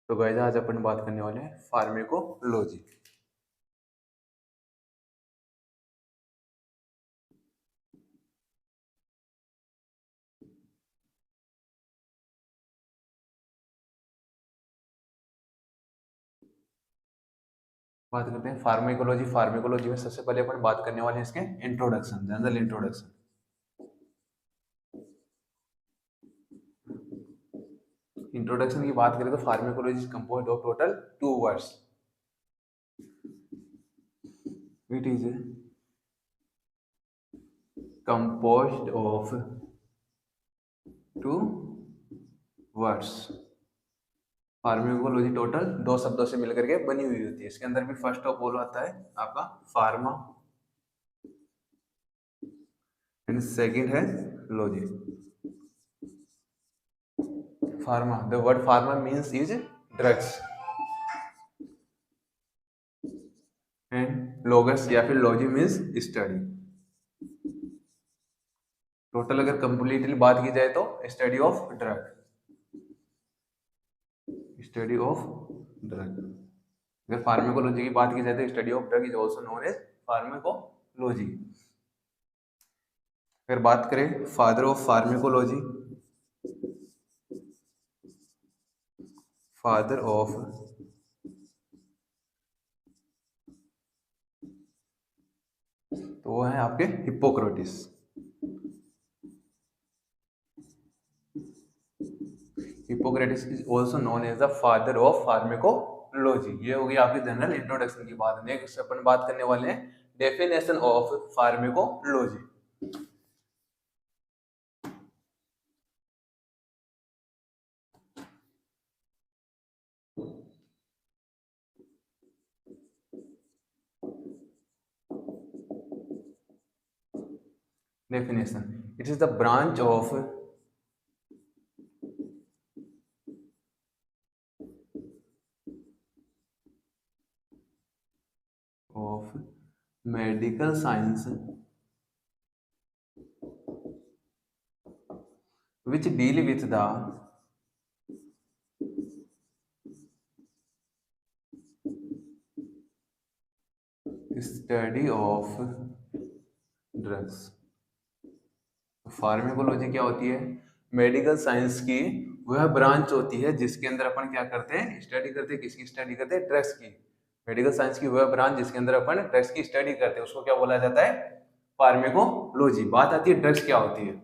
तो गाइस आज अपन बात करने वाले हैं फार्मेकोलॉजी। बात करते हैं फार्मेकोलॉजी। फार्मेकोलॉजी में सबसे पहले अपन बात करने वाले हैं इसके इंट्रोडक्शन, जनरल इंट्रोडक्शन। इंट्रोडक्शन की बात करें तो pharmacology is composed of total 2 words. It is composed of 2 words. Pharmacology total 2 शब्दों से मिलकर के बनी हुई होती है। इसके अंदर भी फर्स्ट ऑफ ऑल आता है आपका फार्मा एंड सेकंड है logy. Pharma, the word pharma means is drugs and logos या फिर लॉजी मीन्स स्टडी। टोटल अगर कंप्लीटली बात की जाए तो study of drug, study of drug. अगर फार्मेकोलॉजी की बात की जाए तो study of drug is also known as pharmacology. फिर बात करें father of pharmacology, father of तो वो है आपके Hippocrates. Hippocrates is also known as the father of pharmacology. ये होगी आपकी जनरल इंट्रोडक्शन की बात। नेक्स्ट अपन बात करने वाले हैं definition of pharmacology. Definition: it is the branch of medical science which deal with the study of drugs। Pharmacology क्या होती है? मेडिकल साइंस की वह ब्रांच होती है जिसके अंदर अपन क्या करते हैं, स्टडी करते हैं। किसकी स्टडी करते हैं? ड्रग्स की। मेडिकल साइंस की वह ब्रांच जिसके अंदर अपन ड्रग्स की स्टडी करते हैं उसको क्या बोला जाता है? फार्मेकोलॉजी। बात आती है ड्रग्स क्या होती है।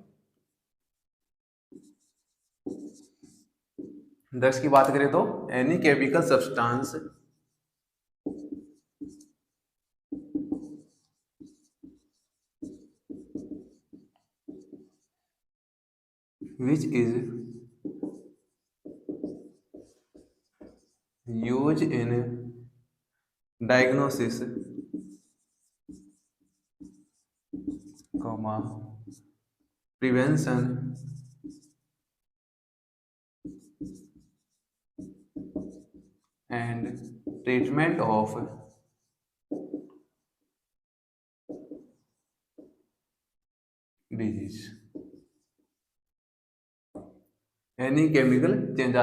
ड्रग्स की बात करें तो any chemical substance which is used in diagnosis, prevention and treatment of disease। Any chemical change,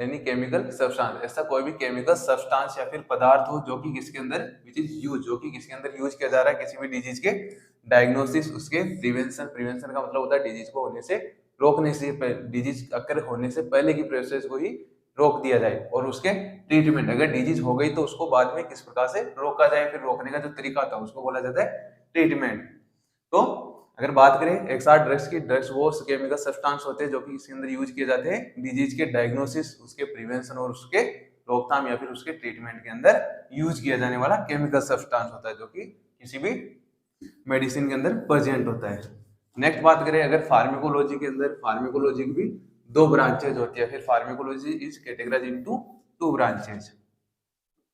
any chemical substance, ऐसा कोई भी केमिकल सब्सटेंस या फिर पदार्थ हो जो कि किसके अंदर विच इज यूज, जो कि किसके अंदर यूज किया जा रहा है किसी भी डिजीज के डायग्नोसिस, उसके प्रिवेंशन। प्रिवेंशन का मतलब होता है डिजीज को होने से रोकने से, डिजीज अगर होने से पहले की प्रोसेस को ही रोक दिया जाए। और उसके ट्रीटमेंट, अगर डिजीज हो गई तो उसको बाद में किस प्रकार से रोका जाए, फिर रोकने का जो तरीका था उसको बोला जाता है ट्रीटमेंट। तो अगर बात करें एक साथ ड्रग्स की, ड्रग्स वो केमिकल सब्सटेंस होते हैं जो कि इसके अंदर यूज किए जाते हैं डिजीज के डायग्नोसिस, उसके प्रिवेंशन और उसके रोकथाम या फिर उसके ट्रीटमेंट के अंदर यूज किया जाने वाला केमिकल सब्सटेंस होता है जो कि किसी भी मेडिसिन के अंदर प्रेजेंट होता है। नेक्स्ट बात करें अगर फार्मेकोलॉजी के अंदर, फार्मेकोलॉजी की भी 2 ब्रांचेज होती है। फिर pharmacology is categorised into 2 branches.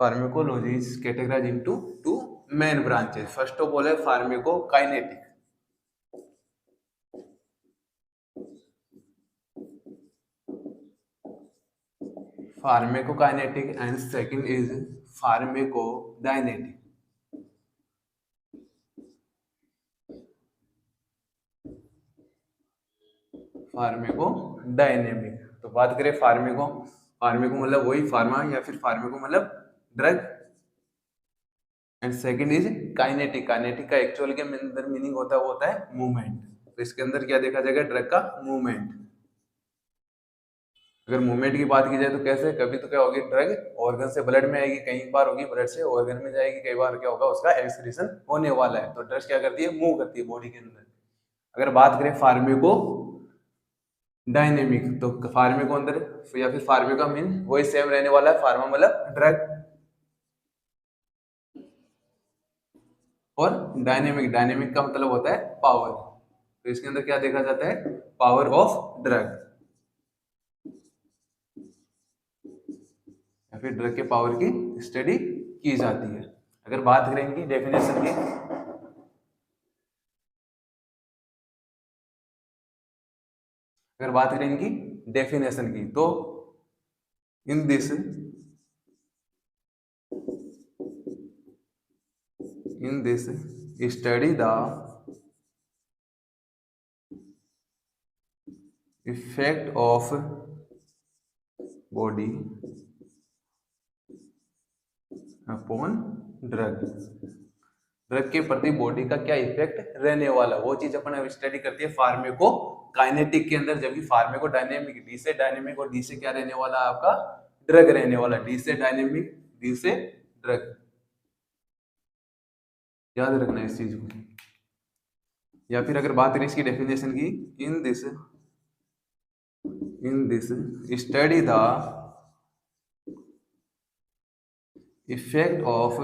Pharmacology is categorised into 2 main branches. First of all है फार्मेकोकाइनेटिक, फार्मेकोकाइनेटिक एंड सेकंड इज फार्मेकोडायनेटिक। फार्मेकोडायनेमिक। तो बात करें फार्मेको मतलब वही फार्मा या फिर फार्मेको मतलब drug. And second is kinetic. Kinetic का एक्चुअल के अंदर मीनिंग होता है वो होता है मूवमेंट। तो इसके अंदर क्या देखा जाएगा, ड्रग का मूवमेंट। अगर मूवमेंट की बात की जाए तो कैसे, कभी तो क्या होगी ड्रग ऑर्गन से ब्लड में आएगी, कई बार होगी ब्लड से ऑर्गन में जाएगी, कई बार क्या होगा उसका एक्सक्रीशन होने वाला है। तो ड्रग्स क्या करती है, मूव करती है बॉडी के अंदर। अगर बात करें फार्मेको डायनेमिक, तो फार्मेको अंदर या फिर फार्मेका मीन वही सेम रहने वाला है, फार्मा मतलब ड्रग, और डायनेमिक, डायनेमिक का मतलब होता है पावर। तो इसके अंदर क्या देखा जाता है, पावर ऑफ ड्रग या फिर ड्रग के पावर की स्टडी की जाती है। अगर बात करें इनकी डेफिनेशन की, अगर बात करें इनकी डेफिनेशन की, तो in this study the effect of body upon drug. Drug के प्रति बॉडी का क्या इफेक्ट रहने वाला, वो चीज अपन अब स्टडी करती है फार्मेको काइनेटिक के अंदर। जबकि फार्मेको डायनेमिक, डी से डायनेमिक और डी से क्या रहने वाला है आपका ड्रग रहने वाला, डी से डायनेमिक, डी से ड्रग। याद रखना इस चीज को। या फिर अगर बात करें इसकी डेफिनेशन की, in this study the effect of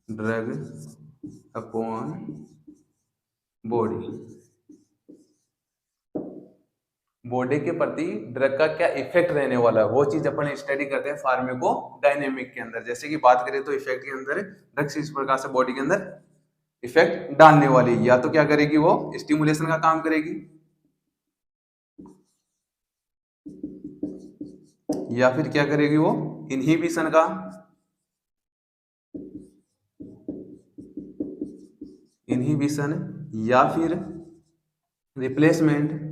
drug upon body. Body के प्रति ड्रग का क्या इफेक्ट रहने वाला है, वो चीज अपन स्टडी करते हैं फार्मेको डायनेमिक के अंदर। जैसे कि बात करें तो इफेक्ट के अंदर ड्रग्स इस प्रकार से बॉडी के अंदर इफेक्ट डालने वाली, या तो क्या करेगी वो स्टिमुलेशन का काम करेगी, या फिर क्या करेगी वो इनहिबिशन का, या फिर रिप्लेसमेंट,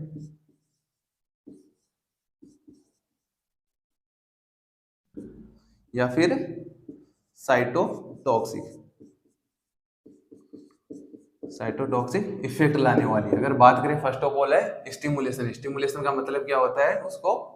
या फिर साइटोटॉक्सिक इफेक्ट लाने वाली। अगर बात करें फर्स्ट ऑफ ऑल है स्टिमुलेशन। स्टिमुलेशन का मतलब क्या होता है, उसको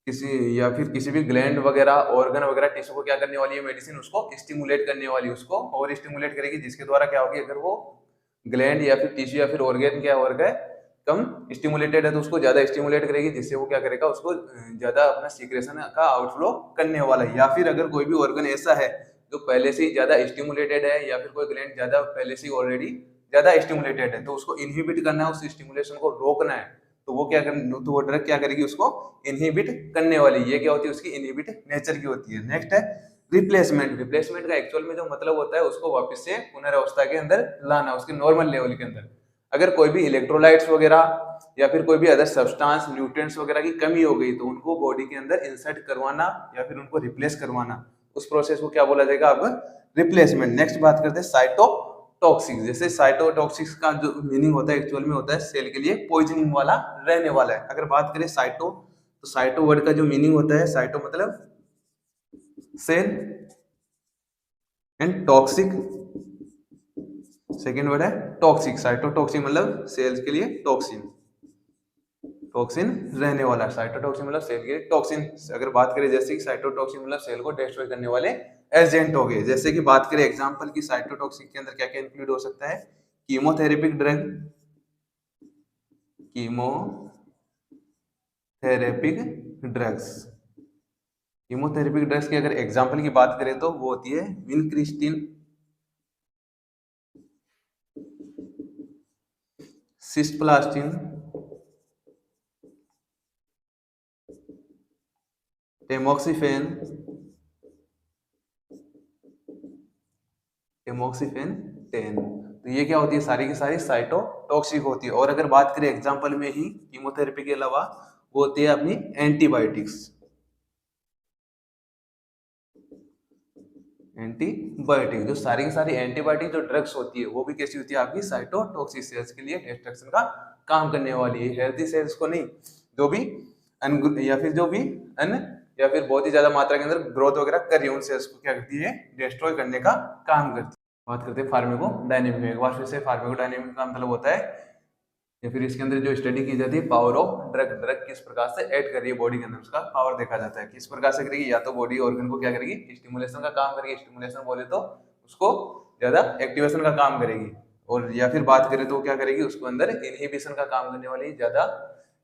किसी या फिर किसी भी ग्लैंड वगैरह, ऑर्गन वगैरह, टिश्यू को क्या करने वाली है मेडिसिन, उसको स्टिमुलेट करने वाली, उसको और स्टिमुलेट करेगी, जिसके द्वारा क्या होगी, अगर वो ग्लैंड या फिर टिश्यू या फिर ऑर्गन क्या हो रहा है कम स्टिमुलेटेड है तो उसको ज्यादा स्टिमुलेट करेगी, जिससे वो क्या करेगा उसको ज्यादा अपना सीक्रेशन का आउटफ्लो करने वाला है। या फिर अगर कोई भी ऑर्गन ऐसा है जो पहले से ही ज्यादा स्टिमुलेटेड है, या फिर कोई ग्लैंड ज्यादा पहले से ही ऑलरेडी ज्यादा स्टिमुलेटेड है, तो उसको इनहिबिट करना है, उस स्टिमुलेशन को रोकना है, तो वो क्या कर, तो वो ड्रग क्या करेगी, उसको इनहिबिट करने वाली। ये क्या होती है, उसकी इनहिबिट नेचर की होती है। नेक्स्ट है रिप्लेसमेंट। रिप्लेसमेंट का एक्चुअल में जो मतलब होता है, उसको वापस से पुनरावस्था के अंदर लाना, उसके नॉर्मल लेवल के अंदर। अगर कोई भी इलेक्ट्रोलाइट्स वगैरह या फिर कोई भी अदर सब्सटेंस न्यूट्रिएंट्स वगैरह की कमी हो गई, तो उनको बॉडी के अंदर इंसर्ट करवाना या फिर उनको रिप्लेस करवाना, उस प्रोसेस को क्या बोला जाएगा, अब रिप्लेसमेंट। नेक्स्ट बात करते हैं साइटोटॉक्सिक। जैसे साइटोटॉक्सिक का जो मीनिंग होता है एक्चुअल में होता है सेल के लिए पॉइजनिंग वाला रहने वाला है। अगर बात करें साइटो, तो साइटो वर्ड का जो मीनिंग होता है, साइटो मतलब cell, and toxic second word है टॉक्सिक। साइटोटॉक्सिक मतलब सेल्स के लिए टॉक्सिन रहने वाला। साइटोटॉक्सिन मतलब सेल के लिए टॉक्सिन। अगर बात करें जैसे कि साइटोटॉक्सिन मतलब सेल को डिस्ट्रॉय करने वाले एजेंट हो गए। जैसे कि बात करें एग्जांपल की, साइटोटॉक्सिन के अंदर क्या क्या इंक्लूड हो सकता है, कीमोथेरेपिक ड्रग्स। कीमोथेरेपिक ड्रग्स की अगर एग्जांपल की बात करें तो वो होती है विनक्रिस्टिन, सिस्प्लास्टिन, टेमोक्सिफेन 10। तो ये क्या होती है, सारी की सारी साइटोटॉक्सिक होती है। और अगर बात करें एग्जांपल में ही कीमोथेरेपी के अलावा, वो होती है अपनी एंटीबायोटिक्स। जो सारी की सारी एंटीबायोटिक जो ड्रग्स होती है, वो भी कैसी होती है, आपकी साइटोटॉक्सिक सेल्स के लिए डिस्ट्रक्शन का काम करने वाली है, हेल्थी सेल्स को नहीं। जो भी या फिर जो भी अन या फिर बहुत ही ज्यादा मात्रा के अंदर ग्रोथ वगैरह कर रही है उन सेल्स को क्या करती है, डिस्ट्रॉय करने का काम करती है। बात करते हैं फार्माकोडायनेमिक। एक बार फिर से फार्माकोडायनेमिक का मतलब होता है या फिर इसके अंदर जो स्टडी की जाती है पावर ऑफ ड्रग, ड्रग किस प्रकार से ऐड कर रही है बॉडी के अंदर, उसका पावर देखा जाता है किस प्रकार से करेगी। या तो बॉडी ऑर्गन को क्या करेगी, स्टिमुलेशन का काम करेगी, स्टिमुलेशन बोले तो उसको ज्यादा एक्टिवेशन का काम करेगी, और या फिर बात करें तो क्या करेगी, उसको अंदर इनहिबिशन का काम करने वाली ज्यादा,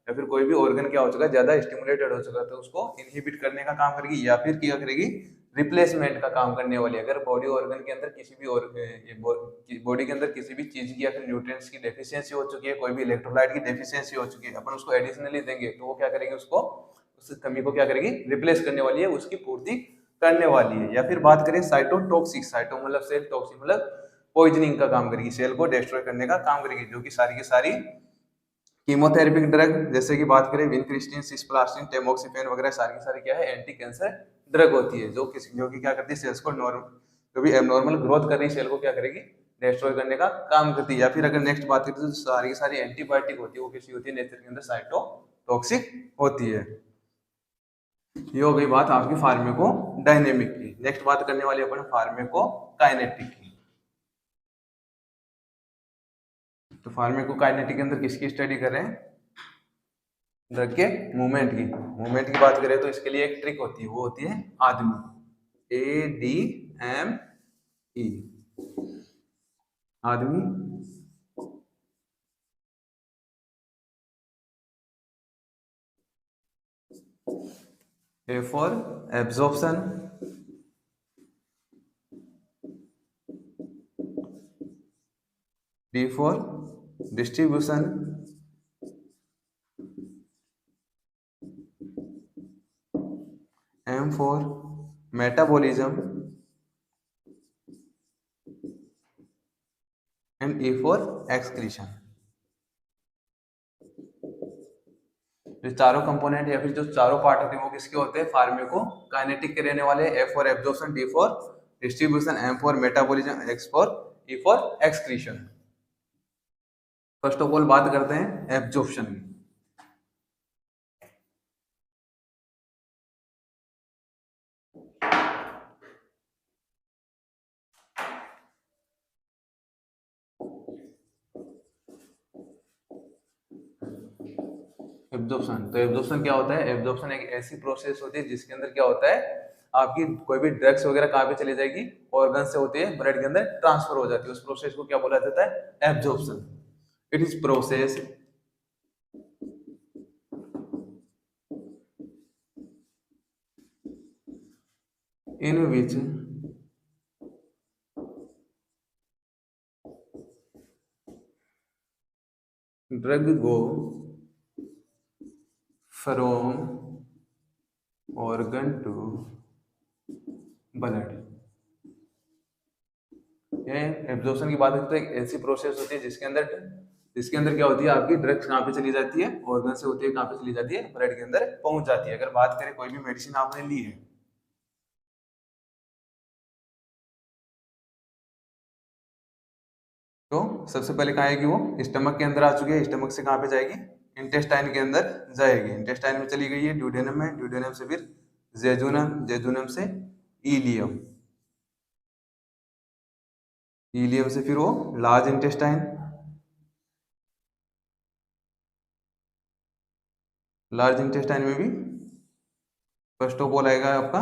या फिर कोई भी ऑर्गन क्या हो चुका है ज्यादा स्टिमुलेटेड हो चुका है तो उसको इनहिबिट करने का काम करेगी, या फिर क्या करेगी रिप्लेसमेंट का काम करने वाली। अगर बॉडी ऑर्गन के अंदर किसी भी बॉडी के अंदर किसी भी चीज की या फिर न्यूट्रिएंट्स की डेफिशिएंसी हो चुकी है, कोई भी इलेक्ट्रोलाइट की डेफिशिएंसी हो चुकी है, अपन उसको एडिशनली देंगे तो वो क्या करेगी, उसको उस कमी को क्या करेगी, रिप्लेस करने वाली है, उसकी पूर्ति करने वाली है। या फिर बात करें साइटोटॉक्सिक, साइटो मतलब सेल, टॉक्सिक मतलब पॉइजनिंग का काम करेगी, सेल को डिस्ट्रॉय करने का काम करेगी, जो कि सारी की सारी कीमोथेरेपिक ड्रग जैसे कि बात करें विनक्रिस्टिन, सिस्प्लास्टिन, टेमोक्सिफेन वगैरह सारी की सारी क्या है, एंटी कैंसर ड्रग होती है, जो कि क्या करती है, सेल्स को नॉर्मल जो भी एबनॉर्मल ग्रोथ कर रही सेल को क्या करेगी, डिस्ट्रॉय करने का काम करती है। या फिर अगर नेक्स्ट बात करें तो सारी की सारी एंटीबायोटिक होती है, वो किसी होती है नेचर के अंदर साइटोटॉक्सिक होती है। ये हो गई बात आपकी फार्माकोडायनेमिक की। नेक्स्ट बात करने वाली अपन फार्माकोकाइनेटिक की। तो फार्माकोकाइनेटिक के अंदर किसकी स्टडी कर रहे हैं, ड्रग के मूवमेंट की। मूवमेंट की बात करें तो इसके लिए एक ट्रिक होती है, वो होती है आदमी, ADME, आदमी। A for absorption, D for distribution, M for metabolism, and E for excretion। जो चारों कंपोनेंट या फिर जो चारों पार्ट होते हैं वो किसके होते हैं, फार्माकोकाइनेटिक के रहने वाले। A for absorption, D for distribution, M for metabolism, X for E for excretion. First of all बात करते हैं एब्जॉर्प्शन की। एब्जॉर्प्शन, तो एब्जॉर्प्शन क्या होता है, एब्जॉर्प्शन एक ऐसी प्रोसेस होती है जिसके अंदर क्या होता है, आपकी कोई भी ड्रग्स वगैरह कहाँ पे चली जाएगी, ऑर्गन से होती है ब्लड के अंदर ट्रांसफर हो जाती है, उस प्रोसेस को क्या बोला जाता है, absorption. It is process in which drug go from organ to blood। ये एब्जॉर्प्शन की बात करते हैं, एक ऐसी प्रोसेस होती है जिसके अंदर क्या होती है, आपकी ड्रग्स कहाँ पे चली जाती है, ऑर्गन से होती है कहाँ पे चली जाती है, ब्लड के अंदर पहुंच जाती है। अगर बात करें कोई भी मेडिसिन आपने ली है तो सबसे पहले कहाँ आएगी, वो स्टमक के अंदर आ चुकी है, स्टमक से कहाँ पे जाएगी, इंटेस्टाइन के अंदर जाएगी, इंटेस्टाइन में चली गई है, ड्यूडेनम में, ड्यूडेनम से फिर जेजुनम, जेजुनम से इलियम, इलियम से फिर वो लार्ज इंटेस्टाइन, लार्ज इंटेस्टाइन में भी फर्स्ट ऑफ ऑल आएगा आपका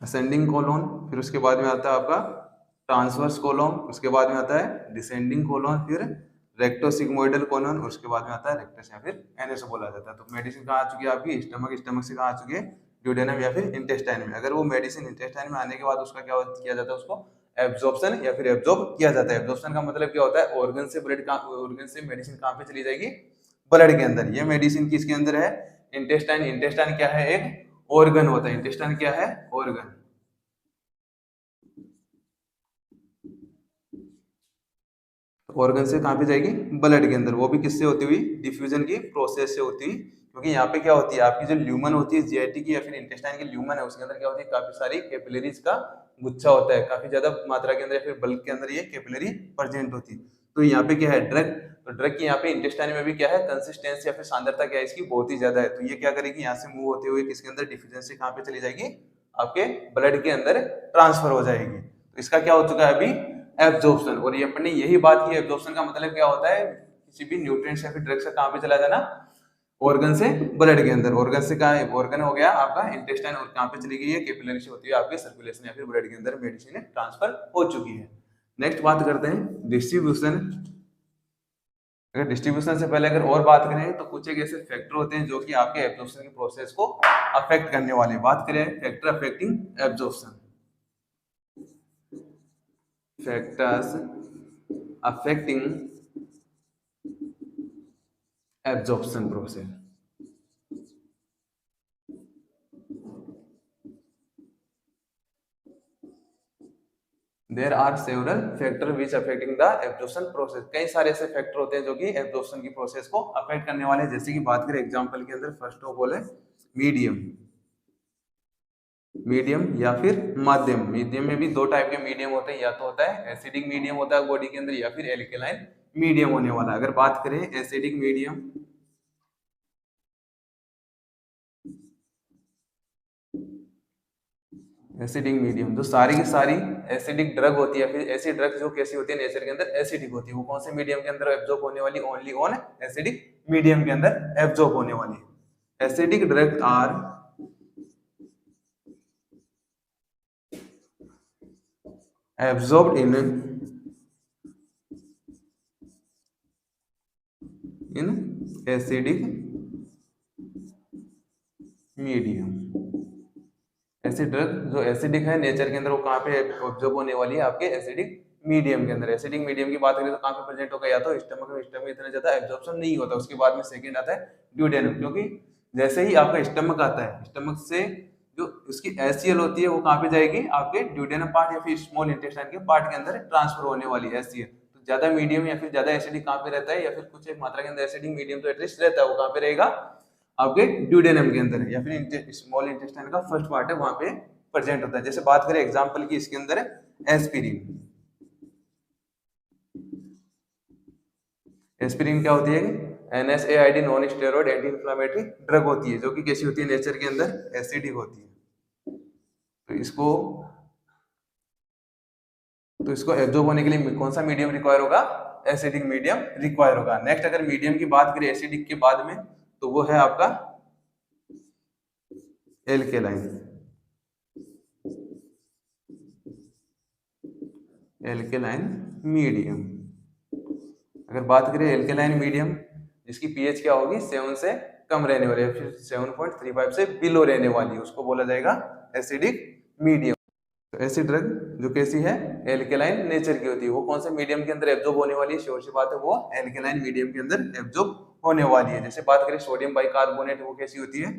असेंडिंग कोलोन, फिर उसके बाद में आता है आपका ट्रांसवर्स कोलोन, उसके बाद में आता है डिसेंडिंग कोलोन, फिर रेक्टोसिग्मोइडल कोलोन, और उसके बाद में आता है रेक्टस या फिर एनएस बोला जाता है। तो मेडिसिन कहाँ आ चुकी है आपकी, स्टमक, स्टमक से कहाँ आ चुकी है, ड्यूडेनम या फिर इंटेस्टाइन में। अगर वो मेडिसिन इंटेस्टाइन में आने के बाद उसका क्या किया जाता है, उसको एब्जॉर्प्शन या फिर एब्जॉर्ब किया जाता है। एब्जॉर्प्शन का मतलब क्या होता है, ऑर्गन से ब्लड का, ऑर्गन से मेडिसिन कहाँ पे चली जाएगी, ब्लड के अंदर। ये मेडिसिन किसके अंदर है, इंटेस्टाइन। इंटेस्टाइन क्या है, एक ऑर्गन होता है, इंटेस्टाइन क्या है, ऑर्गन। ऑर्गन से कहाँ पे जाएगी, ब्लड के अंदर, वो भी किससे होती हुई, डिफ्यूजन की प्रोसेस से होती हुई। क्योंकि यहाँ पे क्या होती है, आपकी जो ल्यूमन होती है जीआईटी की या फिर इंटेस्टाइन की ल्यूमन है, उसके अंदर क्या होती है, काफी सारी कैपिलरीज का गुच्छा होता है, काफी ज्यादा मात्रा के अंदर या फिर बल्क के अंदर ये कैपिलरी प्रेजेंट होती है। तो यहाँ पे क्या है ड्रग, तो ड्रग की यहाँ पे इंटेस्टाइन में भी क्या है कंसिस्टेंसी या फिर सांद्रता क्या है इसकी बहुत ही ज्यादा है, तो ये क्या करेगी यहाँ से मूव होते हुए किसके अंदर डिफ्यूजन से कहाँ पे चली जाएगी आपके ब्लड के अंदर ट्रांसफर हो जाएगी। तो इसका क्या हो चुका है अभी एब्जॉर्प्शन, और ये अपने यही बात की एब्जॉर्प्शन का मतलब क्या होता है किसी भी न्यूट्रिएंट्स या फिर ड्रग से कहाँ पे चला जाना ऑर्गन से ब्लड के अंदर, ऑर्गन से कहाँ है ऑर्गन हो गया आपका इंटेस्टाइन और कहाँ पे चली गई है कैपिलरी से होती है आपके सर्कुलेशन या फिर ब्लड के अंदर मेडिसिन ट्रांसफर हो चुकी है। नेक्स्ट बात करते हैं डिस्ट्रीब्यूशन। अगर डिस्ट्रीब्यूशन से पहले अगर और बात करें तो कुछ एक ऐसे फैक्टर होते हैं जो कि आपके एब्जॉर्प्शन की प्रोसेस को अफेक्ट करने वाले, बात करें factor affecting absorption, factors affecting absorption process. There are several factor which affecting the absorption process, कई सारे ऐसे फैक्टर होते हैं जो कि एब्जॉर्प्शन की प्रोसेस को अफेक्ट करने वाले हैं। जैसे कि बात करें एग्जांपल के अंदर फर्स्ट ऑफ ऑल है मीडियम, मीडियम या फिर माध्यम। मीडियम में भी दो टाइप के मीडियम होते हैं, या तो होता है एसिडिक मीडियम होता है बॉडी के अंदर या फिर एल्कलाइन मीडियम होने वाला। अगर बात करें एसिडिक मीडियम, एसिडिक मीडियम जो सारी की सारी एसिडिक ड्रग होती है, फिर ऐसी ड्रग जो कैसी होती है नेचर के अंदर एसिडिक होती है, वो कौन से मीडियम के अंदर एब्जॉर्ब होने वाली ओनली ऑन एसिडिक मीडियम के अंदर एब्जॉर्ब होने वाली है। Acidic drug are absorbed in acidic medium। ऐसी ड्रग जो एसिडिक है नेचर के अंदर वो कहाँ पे एब्जॉर्ब होने वाली है आपके एसिडिक मीडियम के अंदर। एसिडिक मीडियम की बात करें तो कहाँ पे प्रेजेंट होगा, या तो स्टमक में, स्टमक में इतना ज्यादा एब्जॉर्प्शन नहीं होता, उसके बाद में सेकंड आता है ड्यूडेनम, क्योंकि जैसे ही आपका स्टमक आता है स्टमक से जो उसकी एचसीएल होती है वो कहाँ पे जाएगी आपके ड्यूडेनम पार्ट या फिर स्मॉल इंटेस्टाइन के पार्ट के अंदर ट्रांसफर होने वाली है एचसीएल। तो ज्यादा मीडियम या फिर ज्यादा एसिडिक कहाँ पे रहता है, या फिर कुछ एक मात्रा के अंदर एसिडिक मीडियम तो एटलीस्ट रहता है, वो कहाँ पे रहेगा आपके ड्यूडेनम के अंदर या फिर स्मॉल इंटेस्टाइन का फर्स्ट पार्ट है वहां पे प्रेजेंट होता है। जैसे बात करें एग्जांपल की इसके अंदर है एस्पिरिन। एस्पिरिन क्या होती है NSAID non steroid anti inflammatory drug होती है, जो कि कैसी होती है नेचर के अंदर एसिडिक होती है। तो इसको एब्जॉर्ब होने के लिए कौन सा मीडियम रिक्वायर होगा, एसिडिक मीडियम रिक्वायर होगा। नेक्स्ट अगर मीडियम की बात करें एसिडिक के बाद में तो वो है आपका एल्केलाइन। एल्केलाइन मीडियम, अगर बात करें एल्केलाइन मीडियम जिसकी पीएच क्या होगी 7 से कम रहने वाली है, फिर 7.35 से बिलो रहने वाली है, उसको बोला जाएगा एसिडिक मीडियम। तो ऐसी ड्रग जो कैसी है एल्केलाइन नेचर की होती है, वो कौन से मीडियम के अंदर एब्जॉर्ब होने वाली है, श्योर सी बात है वो एल्केलाइन मीडियम के अंदर एब्जॉर्ब होने वाली है। जैसे बात करें सोडियम बाइकार्बोनेट, वो कैसी होती है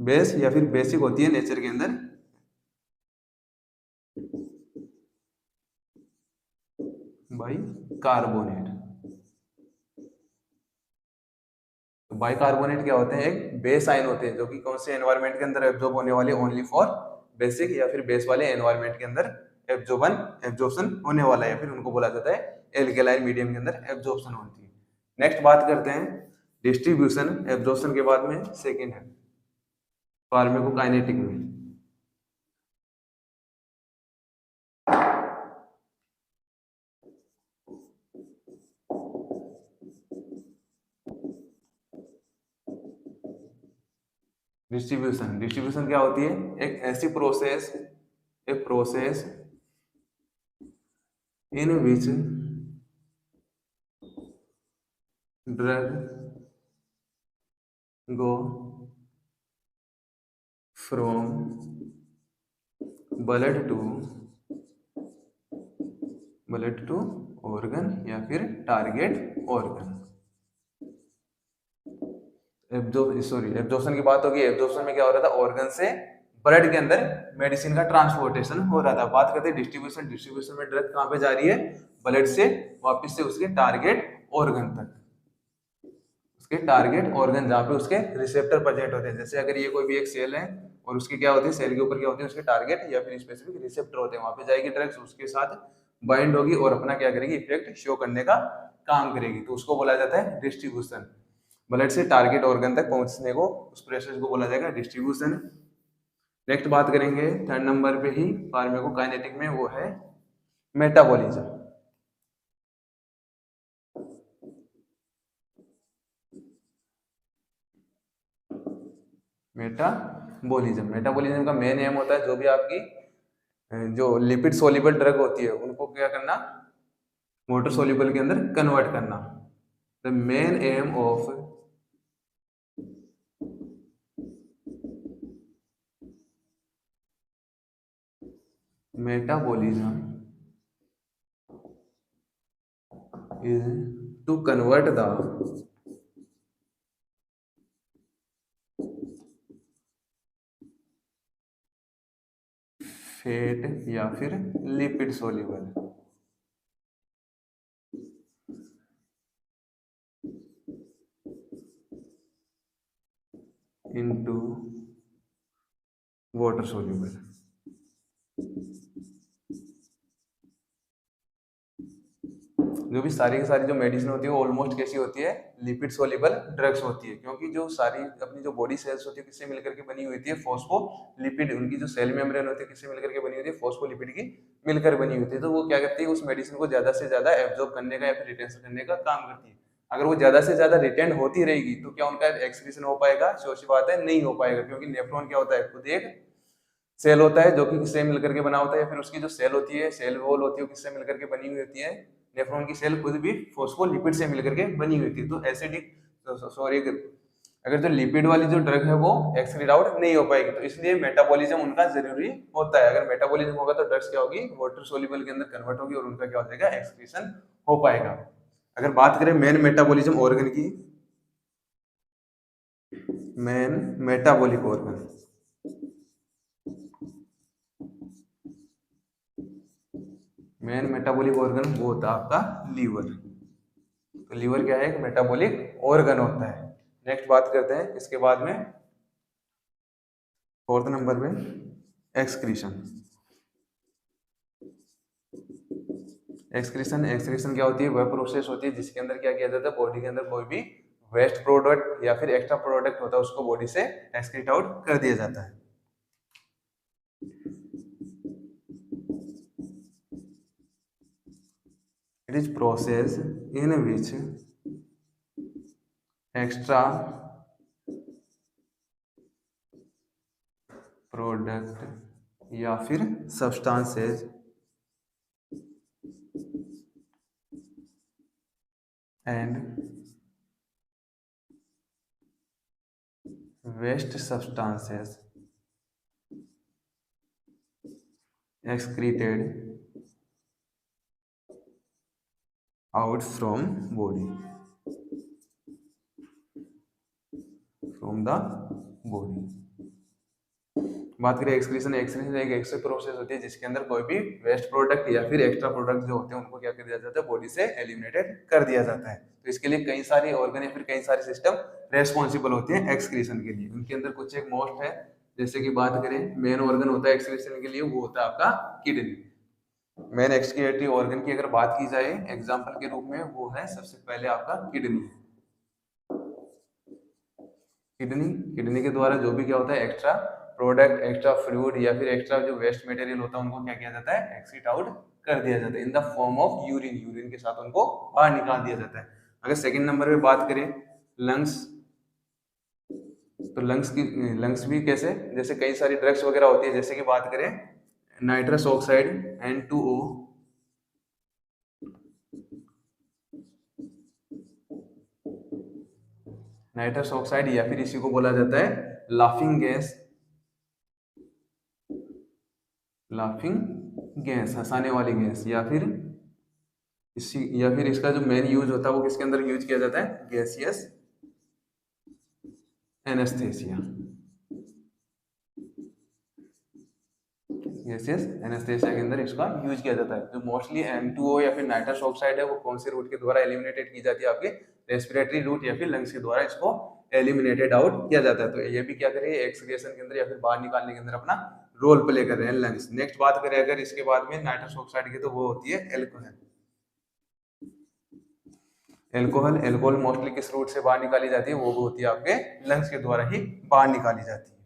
बेस या फिर बेसिक होती है नेचर के अंदर, बाइकार्बोनेट। तो बाइकार्बोनेट क्या होते हैं, एक बेस आयन होते हैं जो कि कौन से एनवायरनमेंट के अंदर एब्जॉर्ब होने वाले ओनली फॉर बेसिक या फिर बेस वाले एनवायरनमेंट के अंदर एब्जॉर्प्शन होने वाला है, या फिर उनको बोला जाता है एल्केलाइन मीडियम के अंदर एब्जॉर्प्शन होती है। नेक्स्ट बात करते हैं डिस्ट्रीब्यूशन। एब्जॉर्प्शन के बाद में सेकेंड है फार्माकोकाइनेटिक में। डिस्ट्रीब्यूशन क्या होती है, एक ऐसी प्रोसेस, एक process in which drug go from blood to organ या फिर टारगेट ऑर्गन। एब्जॉर्प्शन की बात होगी, एब्जॉर्प्शन में क्या हो रहा था ऑर्गन से ब्लड के अंदर मेडिसिन का ट्रांसपोर्टेशन हो रहा था। बात करते हैं डिस्ट्रीब्यूशन में ड्रग कहाँ पे जा रही है, ब्लड से वापस से उसके टारगेट ऑर्गन तक, उसके टारगेट ऑर्गन जहाँ पे उसके रिसेप्टर प्रेजेंट होते हैं। जैसे अगर ये कोई भी एक सेल है और उसके क्या होती है सेल के ऊपर क्या होते हैं उसके टारगेट या फिर स्पेसिफिक रिसेप्टर होते हैं, वहां पे जाएगी ड्रग्स, उसके साथ बाइंड होगी और अपना क्या करेगी, इफेक्ट शो करने का काम करेगी। तो उसको बोला जाता है डिस्ट्रीब्यूशन। ब्लड से टारगेट ऑर्गन तक पहुंचने को उस प्रोसेस को बोला जाएगा डिस्ट्रीब्यूशन। नेक्स्ट बात करेंगे थर्ड नंबर पे ही फार्माकोकाइनेटिक में, वो है मेटाबॉलिज्म। मेटाबॉलिज्म का मेन एम होता है जो भी आपकी जो लिपिड सोल्यूबल ड्रग होती है उनको क्या करना, वाटर सोल्यूबल के अंदर कन्वर्ट करना। The main M of metabolism is to convert the fat या फिर lipid soluble into water soluble. जो भी सारी की सारी जो मेडिसिन होती है वो ऑलमोस्ट कैसी होती है, लिपिड सोल्यूबल ड्रग्स होती है, क्योंकि जो सारी अपनी जो बॉडी सेल्स होती है किससे मिलकर के बनी हुई होती है, फॉस्फोलिपिड। उनकी जो सेल मेम्ब्रेन होती है किससे मिलकर के बनी होती है, फॉस्फोलिपिड की मिलकर बनी होती है। तो वो क्या करती है, उस मेडिसिन को ज्यादा से ज्यादा एब्जॉर्ब करने का या फिर रिटेंशन करने का काम करती है। अगर वो ज्यादा से ज्यादा रिटेन होती रहेगी तो क्या उनका एक्सक्रीशन हो पाएगा, सोची बात है नहीं हो पाएगा, क्योंकि नेफ्रॉन क्या होता है, खुद एक सेल होता है जो कि किससे मिलकर के बना होता है, या फिर उसकी जो सेल होती है, सेल वॉल होती है, वो किससे मिलकर के बनी हुई होती है, नेफ्रॉन की सेल खुद भी फॉस्फोलिपिड से मिलकर के बनी हुई होती है। तो एसिडिक सॉरी अगर जो लिपिड वाली जो ड्रग है वो एक्सक्रीट आउट नहीं हो पाएगी, तो इसलिए मेटाबॉलिज्म उनका जरूरी होता है। अगर मेटाबॉलिज्म होगा तो ड्रग्स क्या होगी, वाटर सोल्यूबल के अंदर कन्वर्ट होगी और उनका क्या हो जाएगा, एक्सक्रीशन हो पाएगा। अगर बात करें मेन मेटाबॉलिज्म ऑर्गन की, main metabolic organ, main metabolic organ वो होता है आपका लीवर। तो लीवर क्या है, एक मेटाबॉलिक ऑर्गन होता है। नेक्स्ट बात करते हैं इसके बाद में फोर्थ नंबर में एक्सक्रीशन। एक्सक्रीशन क्या होती है, वह प्रोसेस होती है जिसके अंदर क्या किया जाता है, बॉडी के अंदर कोई भी वेस्ट प्रोडक्ट या फिर एक्स्ट्रा प्रोडक्ट होता है उसको बॉडी से एक्सक्रीट आउट कर दिया जाता है। It is process in which extra product या फिर substances and waste substances excreted out from body, from the body। बात करें एक्सक्रीशन एक ऐसी प्रोसेस होती है जिसके अंदर कोई भी वेस्ट प्रोडक्ट या फिर एक्स्ट्रा प्रोडक्ट जो होते हैं उनको क्या कर दिया जाता है, बॉडी से एलिमिनेटेड कर दिया जाता है। तो इसके लिए कई सारे ऑर्गन या फिर कई सारे सिस्टम रेस्पॉन्सिबल होते हैं एक्सक्रीशन के लिए। उनके अंदर कुछ एक मोस्ट है, जैसे कि बात करें मेन ऑर्गन होता है एक्सक्रीशन के लिए, वो होता है आपका किडनी। मेन एक्सक्रीटरी ऑर्गन की अगर बात की जाए एग्जांपल के रूप में, वो है सबसे पहले आपका किडनी। किडनी के द्वारा जो भी क्या होता है, एक्स्ट्रा प्रोडक्ट, एक्स्ट्रा फ्लूइड या फिर एक्स्ट्रा जो वेस्ट मटेरियल होता है उनको क्या किया जाता है, एक्सक्रीट आउट कर दिया जाता है in the form of urine. Urine के साथ उनको बाहर निकाल दिया जाता है। अगर सेकंड नंबर पे बात करें लंग्स, तो लंग्स भी कैसे, जैसे कई सारी ड्रग्स वगैरह होती है, जैसे कि बात करें nitrous oxide N2O, nitrous oxide या फिर इसी को बोला जाता है लाफिंग गैस, हंसाने वाली गैस, या फिर इसका जो मेन यूज होता है वो किसके अंदर यूज किया जाता है, गैसियस एनेस्थेसिया। गैसियस एनेस्थेसिया के अंदर इसका यूज किया जाता है। जो मोस्टली N2O या फिर नाइट्रस ऑक्साइड है वो कौन से रूट के द्वारा एलिमिनेटेड की जाती है, आपके रेस्पिरेटरी रूट या फिर लंग्स के द्वारा इसको एलिमिनेटेड आउट किया जाता है। तो ये भी क्या करें, एक्सक्रीशन के अंदर या फिर बाहर निकालने के अंदर अपना रोल प्ले कर रहे हैं लंग्स। नेक्स्ट बात करें अगर इसके बाद में नाइट्रस ऑक्साइड की, तो वो होती है एल्कोहल। एल्कोहल मोस्टली किस रूट से बाहर निकाली जाती है, वो भी होती है आपके लंग्स के द्वारा ही बाहर निकाली जाती है।